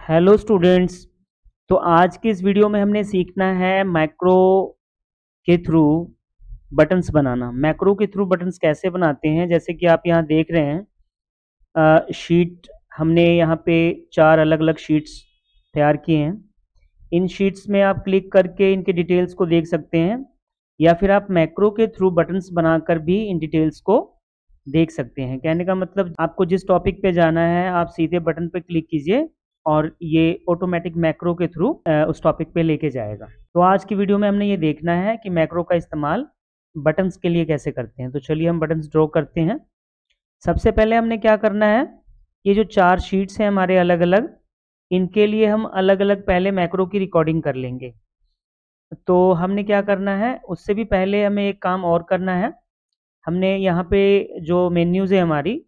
Hello students. तो आज की इस वीडियो में हमने सीखना है मैक्रो के थ्रू बटन्स बनाना। मैक्रो के थ्रू बटन्स कैसे बनाते हैं, जैसे कि आप यहाँ देख रहे हैं शीट हमने यहाँ पे 4 अलग अलग शीट्स तैयार किए हैं। इन शीट्स में आप क्लिक करके इनके डिटेल्स को देख सकते हैं, या फिर आप मैक्रो के थ्रू बटन्स बनाकर भी इन डिटेल्स को देख सकते हैं। कहने का मतलब, आपको जिस टॉपिक पे जाना है आप सीधे बटन पे क्लिक कीजिए और ये ऑटोमेटिक मैक्रो के थ्रू उस टॉपिक पे लेके जाएगा। तो आज की वीडियो में हमने ये देखना है कि मैक्रो का इस्तेमाल बटन्स के लिए कैसे करते हैं। तो चलिए हम बटन्स ड्रॉ करते हैं। सबसे पहले हमने क्या करना है, ये जो 4 शीट्स हैं हमारे अलग अलग, इनके लिए हम अलग अलग पहले मैक्रो की रिकॉर्डिंग कर लेंगे। तो हमने क्या करना है, उससे भी पहले हमें एक काम और करना है। हमने यहाँ पे जो मेन्यूज़ है हमारी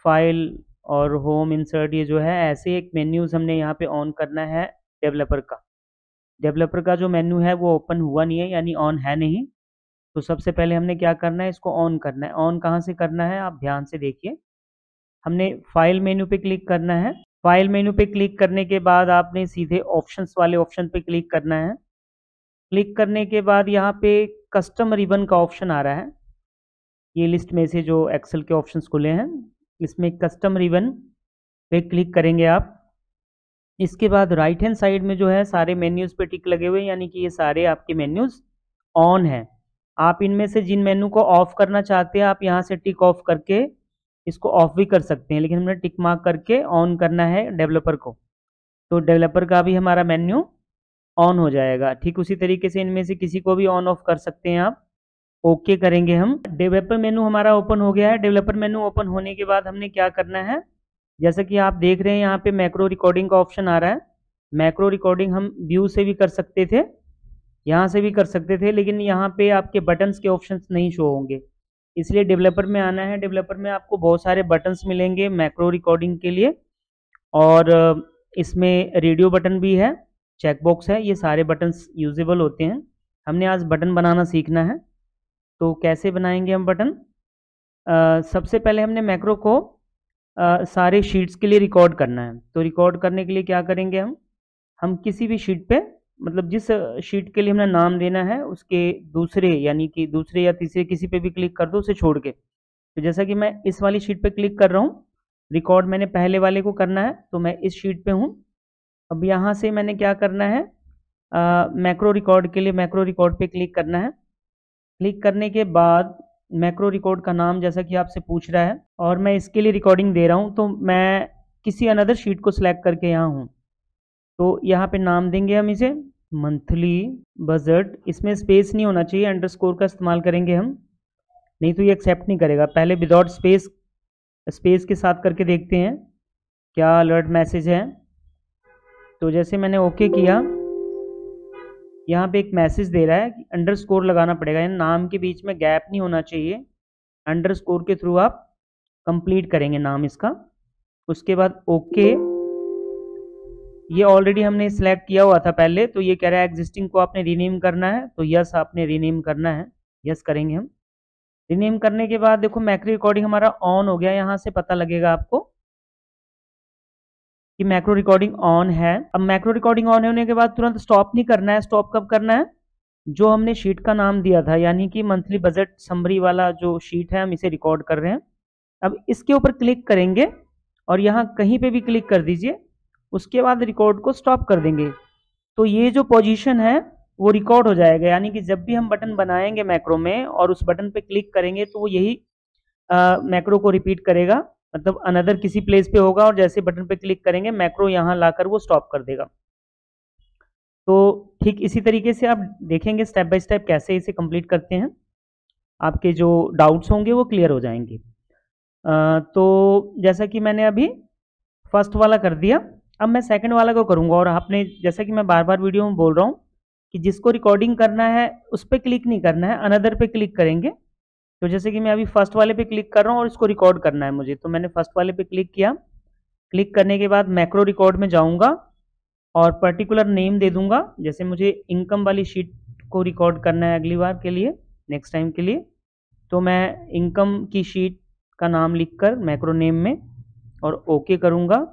फाइल और होम इंसर्ट, ये जो है ऐसे एक मेन्यूज़ हमने यहाँ पे ऑन करना है। डेवलपर का जो मेन्यू है वो ओपन हुआ नहीं है, यानी ऑन है नहीं। तो सबसे पहले हमने क्या करना है, इसको ऑन करना है। ऑन कहाँ से करना है आप ध्यान से देखिए। हमने फाइल मेन्यू पे क्लिक करना है। फाइल मेन्यू पे क्लिक करने के बाद आपने सीधे ऑप्शंस वाले ऑप्शन पे क्लिक करना है। क्लिक करने के बाद यहाँ पे कस्टम रिबन का ऑप्शन आ रहा है। ये लिस्ट में से जो एक्सेल के ऑप्शंस खुले हैं, इसमें कस्टम रिबन पे क्लिक करेंगे आप। इसके बाद राइट हैंड साइड में जो है सारे मेन्यूज़ पे टिक लगे हुए हैं, यानी कि ये सारे आपके मेन्यूज़ ऑन हैं। आप इनमें से जिन मेन्यू को ऑफ करना चाहते हैं आप यहाँ से टिक ऑफ करके इसको ऑफ भी कर सकते हैं, लेकिन हमने टिक मार्क करके ऑन करना है डेवलपर को। तो डेवलपर का भी हमारा मेन्यू ऑन हो जाएगा। ठीक उसी तरीके से इनमें से किसी को भी ऑन ऑफ कर सकते हैं आप। ओके करेंगे हम। डेवलपर मेनू हमारा ओपन हो गया है। डेवलपर मेनू ओपन होने के बाद हमने क्या करना है, जैसा कि आप देख रहे हैं यहाँ पे मैक्रो रिकॉर्डिंग का ऑप्शन आ रहा है। मैक्रो रिकॉर्डिंग हम व्यू से भी कर सकते थे, यहाँ से भी कर सकते थे, लेकिन यहाँ पे आपके बटन्स के ऑप्शंस नहीं शो होंगे, इसलिए डेवलपर में आना है। डेवलपर में आपको बहुत सारे बटन्स मिलेंगे मैक्रो रिकॉर्डिंग के लिए, और इसमें रेडियो बटन भी है, चेकबॉक्स है, ये सारे बटन्स यूजेबल होते हैं। हमने आज बटन बनाना सीखना है। तो कैसे बनाएंगे हम बटन, सबसे पहले हमने मैक्रो को सारे शीट्स के लिए रिकॉर्ड करना है। तो रिकॉर्ड करने के लिए क्या करेंगे, हम किसी भी शीट पे, मतलब जिस शीट के लिए हमने नाम देना है उसके दूसरे, यानी कि दूसरे या तीसरे किसी पे भी क्लिक कर दो उसे छोड़ के। तो जैसा कि मैं इस वाली शीट पे क्लिक कर रहा हूँ, रिकॉर्ड मैंने पहले वाले को करना है, तो मैं इस शीट पे हूँ। अब यहाँ से मैंने क्या करना है, मैक्रो रिकॉर्ड के लिए मैक्रो रिकॉर्ड पे क्लिक करना है। क्लिक करने के बाद मैक्रो रिकॉर्ड का नाम जैसा कि आपसे पूछ रहा है, और मैं इसके लिए रिकॉर्डिंग दे रहा हूँ, तो मैं किसी अनदर शीट को सिलेक्ट करके यहाँ हूँ। तो यहाँ पे नाम देंगे हम इसे मंथली बजट। इसमें स्पेस नहीं होना चाहिए, अंडरस्कोर का इस्तेमाल करेंगे हम, नहीं तो ये एक्सेप्ट नहीं करेगा। पहले विदाउट स्पेस के साथ करके देखते हैं क्या अलर्ट मैसेज है। तो जैसे मैंने ओके किया, यहाँ पे एक मैसेज दे रहा है कि अंडरस्कोर लगाना पड़ेगा, यानी नाम के बीच में गैप नहीं होना चाहिए। अंडरस्कोर के थ्रू आप कंप्लीट करेंगे नाम इसका। उसके बाद ओके, ये ऑलरेडी हमने सिलेक्ट किया हुआ था पहले, तो ये कह रहा है एग्जिस्टिंग को आपने रीनेम करना है, तो यस आपने रीनेम करना है, यस करेंगे हम। रीनेम करने के बाद देखो मैक्रो रिकॉर्डिंग हमारा ऑन हो गया, यहाँ से पता लगेगा आपको कि मैक्रो रिकॉर्डिंग ऑन है। अब मैक्रो रिकॉर्डिंग ऑन होने के बाद तुरंत स्टॉप नहीं करना है। स्टॉप कब करना है, जो हमने शीट का नाम दिया था, यानी कि मंथली बजट समरी वाला जो शीट है हम इसे रिकॉर्ड कर रहे हैं। अब इसके ऊपर क्लिक करेंगे और यहाँ कहीं पे भी क्लिक कर दीजिए, उसके बाद रिकॉर्ड को स्टॉप कर देंगे। तो ये जो पोजीशन है वो रिकॉर्ड हो जाएगा, यानी कि जब भी हम बटन बनाएंगे मैक्रो में और उस बटन पे क्लिक करेंगे तो वो यही मैक्रो को रिपीट करेगा, मतलब अनदर किसी प्लेस पे होगा, और जैसे बटन पे क्लिक करेंगे मैक्रो यहाँ लाकर वो स्टॉप कर देगा। तो ठीक इसी तरीके से आप देखेंगे स्टेप बाय स्टेप कैसे इसे कंप्लीट करते हैं, आपके जो डाउट्स होंगे वो क्लियर हो जाएंगे। तो जैसा कि मैंने अभी फर्स्ट वाला कर दिया, अब मैं सेकंड वाला को करूंगा। और आपने, जैसा कि मैं बार बार वीडियो में बोल रहा हूँ कि जिसको रिकॉर्डिंग करना है उस पर क्लिक नहीं करना है, अनदर पे क्लिक करेंगे। तो जैसे कि मैं अभी फर्स्ट वाले पे क्लिक कर रहा हूँ और इसको रिकॉर्ड करना है मुझे, तो मैंने फर्स्ट वाले पे क्लिक किया। क्लिक करने के बाद मैक्रो रिकॉर्ड में जाऊँगा और पर्टिकुलर नेम दे दूंगा। जैसे मुझे इनकम वाली शीट को रिकॉर्ड करना है अगली बार के लिए, नेक्स्ट टाइम के लिए, तो मैं इनकम की शीट का नाम लिखकर मैक्रो नेम में और ओके करूंगा।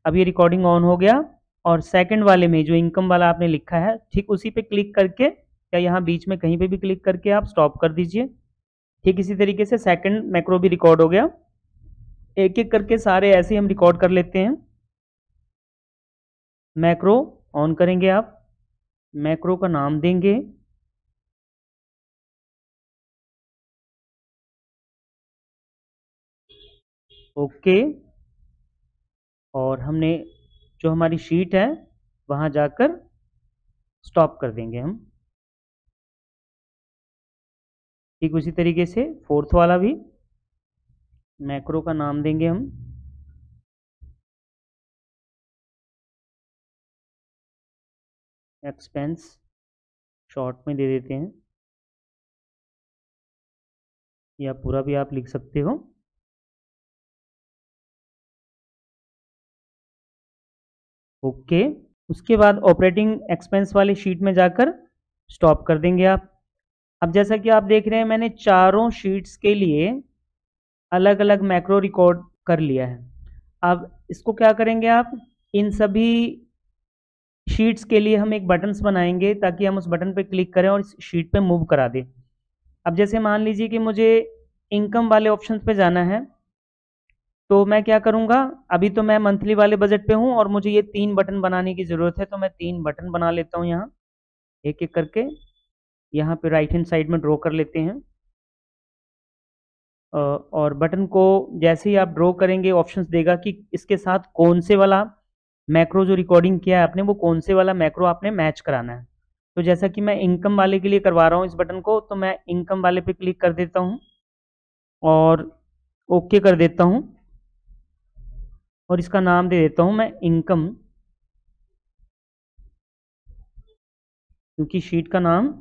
अब ये रिकॉर्डिंग ऑन हो गया। और सेकंड वाले में जो इनकम वाला आपने लिखा है ठीक उसी पे क्लिक करके या यहाँ बीच में कहीं पे भी क्लिक करके आप स्टॉप कर दीजिए। ठीक इसी तरीके से सेकंड मैक्रो भी रिकॉर्ड हो गया। एक एक करके सारे ऐसे हम रिकॉर्ड कर लेते हैं। मैक्रो ऑन करेंगे आप, मैक्रो का नाम देंगे ओके, और हमने जो हमारी शीट है वहां जाकर स्टॉप कर देंगे हम। ठीक उसी तरीके से फोर्थ वाला भी मैक्रो का नाम देंगे हम एक्सपेंस, शॉर्ट में दे देते हैं या पूरा भी आप लिख सकते हो। ओके, उसके बाद ऑपरेटिंग एक्सपेंस वाली शीट में जाकर स्टॉप कर देंगे आप। अब जैसा कि आप देख रहे हैं मैंने चारों शीट्स के लिए अलग अलग मैक्रो रिकॉर्ड कर लिया है। अब इसको क्या करेंगे आप, इन सभी शीट्स के लिए हम एक बटन्स बनाएंगे ताकि हम उस बटन पे क्लिक करें और इस शीट पे मूव करा दें। अब जैसे मान लीजिए कि मुझे इनकम वाले ऑप्शन पे जाना है, तो मैं क्या करूंगा, अभी तो मैं मंथली वाले बजट पे हूं और मुझे ये 3 बटन बनाने की ज़रूरत है, तो मैं 3 बटन बना लेता हूं यहाँ एक एक करके। यहाँ पे राइट हैंड साइड में ड्रॉ कर लेते हैं और बटन को जैसे ही आप ड्रॉ करेंगे ऑप्शंस देगा कि इसके साथ कौन से वाला मैक्रो जो रिकॉर्डिंग किया है आपने वो कौन से वाला मैक्रो आपने मैच कराना है। तो जैसा कि मैं इनकम वाले के लिए करवा रहा हूँ इस बटन को, तो मैं इनकम वाले पे क्लिक कर देता हूँ और ओके कर देता हूँ और इसका नाम दे देता हूँ मैं इनकम, क्योंकि शीट का नाम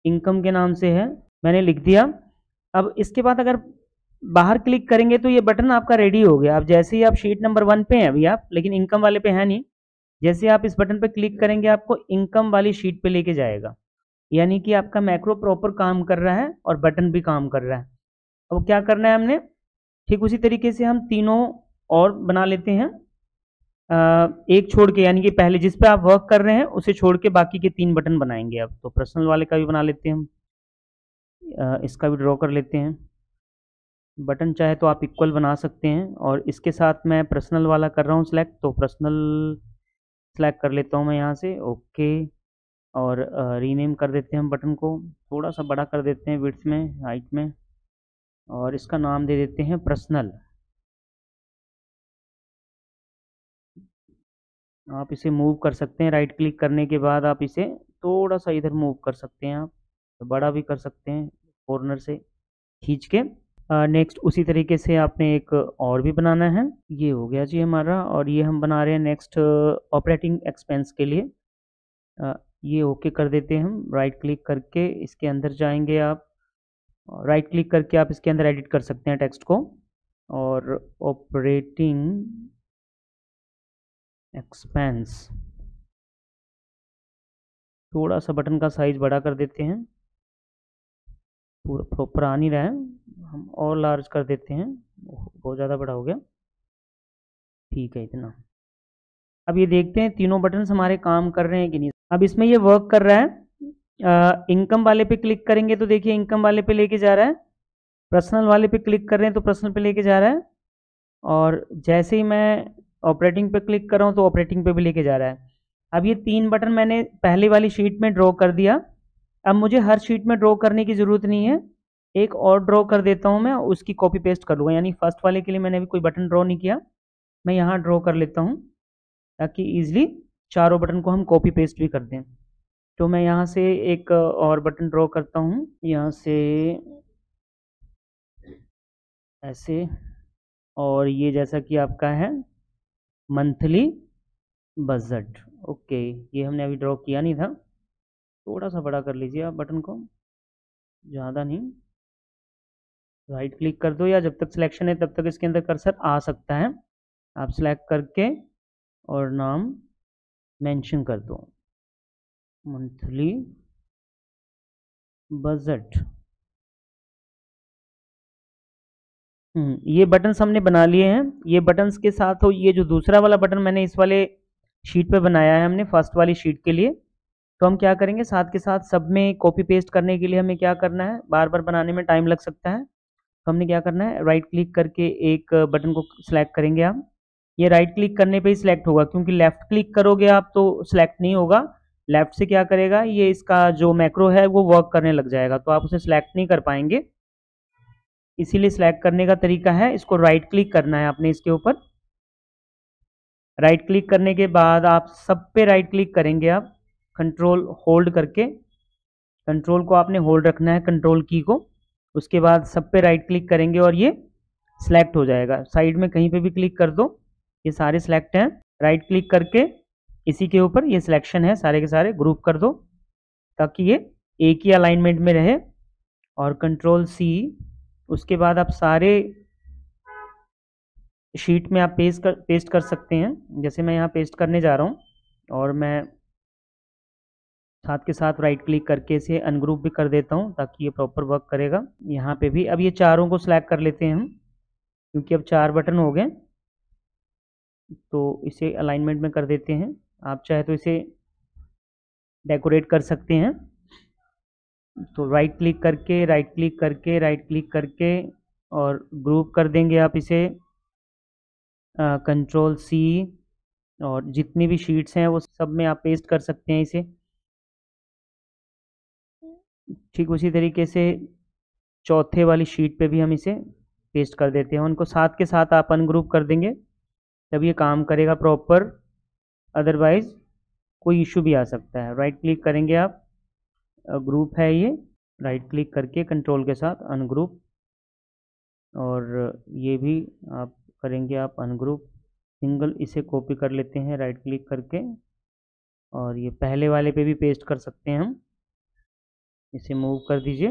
इनकम के नाम से है, मैंने लिख दिया। अब इसके बाद अगर बाहर क्लिक करेंगे तो ये बटन आपका रेडी हो गया। अब जैसे ही आप शीट नंबर 1 पे हैं अभी आप, लेकिन इनकम वाले पे है नहीं, जैसे आप इस बटन पे क्लिक करेंगे आपको इनकम वाली शीट पे लेके जाएगा, यानी कि आपका मैक्रो प्रॉपर काम कर रहा है और बटन भी काम कर रहा है। अब क्या करना है हमने, ठीक उसी तरीके से हम तीनों और बना लेते हैं एक छोड़ के, यानी कि पहले जिस पे आप वर्क कर रहे हैं उसे छोड़ के बाकी के 3 बटन बनाएंगे। अब तो पर्सनल वाले का भी बना लेते हैं हम, इसका भी ड्रॉ कर लेते हैं। बटन चाहे तो आप इक्वल बना सकते हैं और इसके साथ मैं पर्सनल वाला कर रहा हूँ सिलेक्ट, तो पर्सनल सेलेक्ट कर लेता हूँ मैं यहाँ से ओके। और रीनेम कर देते हैं हम बटन को, थोड़ा सा बड़ा कर देते हैं विड्थ में हाइट में, और इसका नाम दे देते हैं पर्सनल। आप इसे मूव कर सकते हैं, राइट क्लिक करने के बाद आप इसे थोड़ा सा इधर मूव कर सकते हैं, आप तो बड़ा भी कर सकते हैं कॉर्नर से खींच के। नेक्स्ट उसी तरीके से आपने एक और भी बनाना है, ये हो गया जी हमारा, और ये हम बना रहे हैं नेक्स्ट ऑपरेटिंग एक्सपेंस के लिए। ये ओके कर देते हैं हम, राइट क्लिक करके इसके अंदर जाएंगे आप, राइट क्लिक करके आप इसके अंदर एडिट कर सकते हैं टेक्स्ट को, और ऑपरेटिंग एक्सपेंस, थोड़ा सा बटन का साइज बड़ा कर देते हैं, पूरा प्रॉपर आ नहीं रहा है, हम और लार्ज कर देते हैं, बहुत ज़्यादा बड़ा हो गया, ठीक है इतना। अब ये देखते हैं तीनों बटन हमारे काम कर रहे हैं कि नहीं। अब इसमें ये वर्क कर रहा है, इनकम वाले पे क्लिक करेंगे तो देखिए इनकम वाले पे लेके जा रहा है, पर्सनल वाले पे क्लिक कर रहे हैं तो पर्सनल पे लेके जा रहा है, और जैसे ही मैं ऑपरेटिंग पे क्लिक कर रहा हूँ तो ऑपरेटिंग पे भी लेके जा रहा है। अब ये 3 बटन मैंने पहले वाली शीट में ड्रॉ कर दिया, अब मुझे हर शीट में ड्रॉ करने की ज़रूरत नहीं है, एक और ड्रॉ कर देता हूँ मैं, उसकी कॉपी पेस्ट कर लूँगा, यानी फर्स्ट वाले के लिए मैंने अभी कोई बटन ड्रॉ नहीं किया, मैं यहाँ ड्रॉ कर लेता हूँ ताकि ईजिली चारों बटन को हम कॉपी पेस्ट भी कर दें। तो मैं यहाँ से एक और बटन ड्रॉ करता हूँ, यहाँ से ऐसे, और ये जैसा कि आपका है मंथली बजट, ओके ये हमने अभी ड्रॉ किया नहीं था, थोड़ा सा बड़ा कर लीजिए आप बटन को, ज़्यादा नहीं, राइट क्लिक कर दो या जब तक सिलेक्शन है तब तक इसके अंदर कर्सर आ सकता है, आप सिलेक्ट करके और नाम मेंशन कर दो मंथली बजट। ये बटन्स हमने बना लिए हैं, ये बटन्स के साथ हो ये जो दूसरा वाला बटन मैंने इस वाले शीट पे बनाया है हमने फर्स्ट वाली शीट के लिए। तो हम क्या करेंगे, साथ के साथ सब में कॉपी पेस्ट करने के लिए हमें क्या करना है, बार बार बनाने में टाइम लग सकता है, तो हमने क्या करना है, राइट क्लिक करके एक बटन को सिलेक्ट करेंगे आप। ये राइट क्लिक करने पे ही सिलेक्ट होगा, क्योंकि लेफ्ट क्लिक करोगे आप तो सिलेक्ट नहीं होगा। लेफ्ट से क्या करेगा, ये इसका जो मैक्रो है वो वर्क करने लग जाएगा, तो आप उसे सिलेक्ट नहीं कर पाएंगे। इसीलिए सिलेक्ट करने का तरीका है, इसको राइट क्लिक करना है आपने इसके ऊपर। राइट क्लिक करने के बाद आप सब पे राइट क्लिक करेंगे, आप कंट्रोल होल्ड करके, कंट्रोल को आपने होल्ड रखना है, कंट्रोल की को। उसके बाद सब पे राइट क्लिक करेंगे और ये सिलेक्ट हो जाएगा। साइड में कहीं पे भी क्लिक कर दो, ये सारे सिलेक्ट हैं। राइट क्लिक करके इसी के ऊपर ये सिलेक्शन है, सारे के सारे ग्रुप कर दो ताकि ये एक ही अलाइनमेंट में रहे, और कंट्रोल सी। उसके बाद आप सारे शीट में आप पेस्ट कर सकते हैं। जैसे मैं यहाँ पेस्ट करने जा रहा हूँ, और मैं साथ के साथ राइट क्लिक करके इसे अनग्रुप भी कर देता हूँ ताकि ये प्रॉपर वर्क करेगा। यहाँ पे भी अब ये चारों को सिलेक्ट कर लेते हैं हम, क्योंकि अब 4 बटन हो गए, तो इसे अलाइनमेंट में कर देते हैं। आप चाहे तो इसे डेकोरेट कर सकते हैं, तो राइट क्लिक करके राइट क्लिक करके राइट क्लिक करके और ग्रुप कर देंगे आप इसे, कंट्रोल सी। और जितनी भी शीट्स हैं वो सब में आप पेस्ट कर सकते हैं इसे। ठीक उसी तरीके से चौथे वाली शीट पे भी हम इसे पेस्ट कर देते हैं। उनको साथ के साथ आप अनग्रुप कर देंगे, तब ये काम करेगा प्रॉपर, अदरवाइज कोई इशू भी आ सकता है। राइट क्लिक करेंगे आप, ग्रुप है ये, राइट क्लिक करके कंट्रोल के साथ अनग्रुप, और ये भी आप करेंगे आप अनग्रुप। सिंगल इसे कॉपी कर लेते हैं राइट क्लिक करके, और ये पहले वाले पे भी पेस्ट कर सकते हैं हम। इसे मूव कर दीजिए।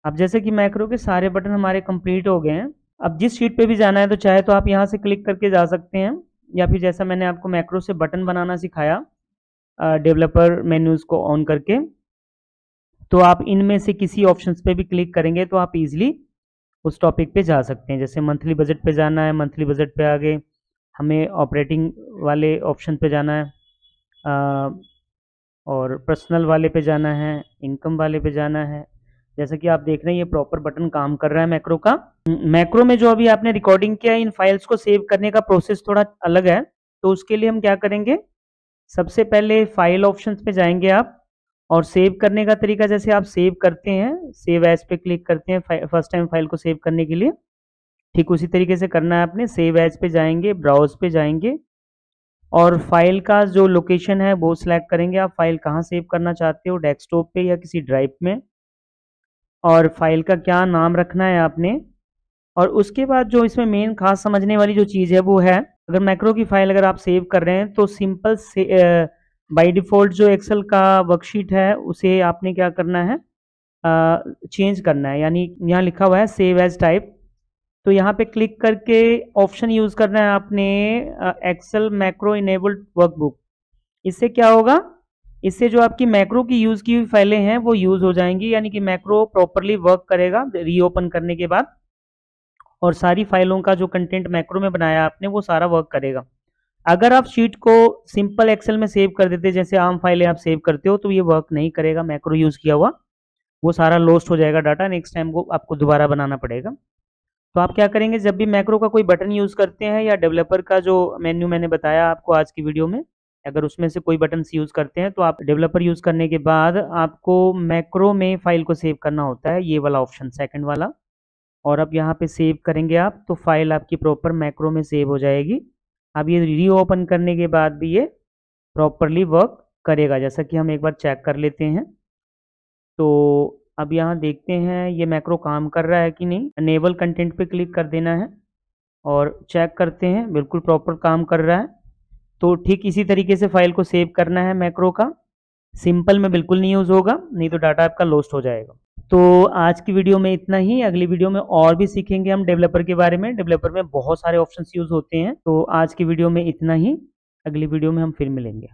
अब जैसे कि मैक्रो के सारे बटन हमारे कंप्लीट हो गए हैं। अब जिस शीट पे भी जाना है तो चाहे तो आप यहाँ से क्लिक करके जा सकते हैं, या फिर जैसा मैंने आपको मैक्रो से बटन बनाना सिखाया डेवलपर मेन्यूज को ऑन करके, तो आप इनमें से किसी ऑप्शंस पे भी क्लिक करेंगे तो आप इजीली उस टॉपिक पे जा सकते हैं। जैसे मंथली बजट पे जाना है, मंथली बजट पे आगे हमें ऑपरेटिंग वाले ऑप्शन पे जाना है, और पर्सनल वाले पे जाना है, इनकम वाले पे जाना है। जैसा कि आप देख रहे हैं ये प्रॉपर बटन काम कर रहा है मैक्रो का। मैक्रो में जो अभी आपने रिकॉर्डिंग किया है, इन फाइल्स को सेव करने का प्रोसेस थोड़ा अलग है, तो उसके लिए हम क्या करेंगे, सबसे पहले फाइल ऑप्शंस पे जाएंगे आप, और सेव करने का तरीका जैसे आप सेव करते हैं, सेव एज पे क्लिक करते हैं फर्स्ट टाइम फाइल को सेव करने के लिए, ठीक उसी तरीके से करना है आपने। सेव एज पे जाएंगे, ब्राउज पे जाएंगे, और फाइल का जो लोकेशन है वो सिलेक्ट करेंगे। आप फाइल कहाँ सेव करना चाहते हो, डेस्कटॉप पे या किसी ड्राइव में, और फाइल का क्या नाम रखना है आपने। और उसके बाद जो इसमें मेन खास समझने वाली जो चीज़ है वो है, अगर मैक्रो की फाइल अगर आप सेव कर रहे हैं तो सिंपल से बाय डिफ़ॉल्ट जो एक्सेल का वर्कशीट है उसे आपने क्या करना है, चेंज करना है। यानी यहाँ लिखा हुआ है सेव एज टाइप, तो यहाँ पे क्लिक करके ऑप्शन यूज़ करना है आपने एक्सेल मैक्रो इनेबल्ड वर्कबुक। इससे क्या होगा, इससे जो आपकी मैक्रो की यूज़ की हुई फाइलें हैं वो यूज़ हो जाएंगी, यानी कि मैक्रो प्रॉपरली वर्क करेगा रीओपन करने के बाद, और सारी फाइलों का जो कंटेंट मैक्रो में बनाया आपने वो सारा वर्क करेगा। अगर आप शीट को सिंपल एक्सेल में सेव कर देते जैसे आम फाइलें आप सेव करते हो, तो ये वर्क नहीं करेगा, मैक्रो यूज़ किया हुआ वो सारा लॉस्ट हो जाएगा डाटा, नेक्स्ट टाइम को आपको दोबारा बनाना पड़ेगा। तो आप क्या करेंगे, जब भी मैक्रो का कोई बटन यूज़ करते हैं या डेवलपर का जो मेन्यू मैंने बताया आपको आज की वीडियो में, अगर उसमें से कोई बटन यूज़ करते हैं तो आप डेवलपर यूज़ करने के बाद आपको मैक्रो में फाइल को सेव करना होता है, ये वाला ऑप्शन सेकंड वाला। और अब यहाँ पे सेव करेंगे आप तो फाइल आपकी प्रॉपर मैक्रो में सेव हो जाएगी। अब ये रीओपन करने के बाद भी ये प्रॉपरली वर्क करेगा, जैसा कि हम एक बार चेक कर लेते हैं। तो अब यहाँ देखते हैं ये मैक्रो काम कर रहा है कि नहीं। अनेबल कंटेंट पे क्लिक कर देना है और चेक करते हैं, बिल्कुल प्रॉपर काम कर रहा है। तो ठीक इसी तरीके से फाइल को सेव करना है मैक्रो का, सिंपल में बिल्कुल नहीं यूज़ होगा, नहीं तो डाटा आपका लॉस्ट हो जाएगा। तो आज की वीडियो में इतना ही। अगली वीडियो में और भी सीखेंगे हम डेवलपर के बारे में। डेवलपर में बहुत सारे ऑप्शंस यूज़ होते हैं। तो आज की वीडियो में इतना ही, अगली वीडियो में हम फिर मिलेंगे।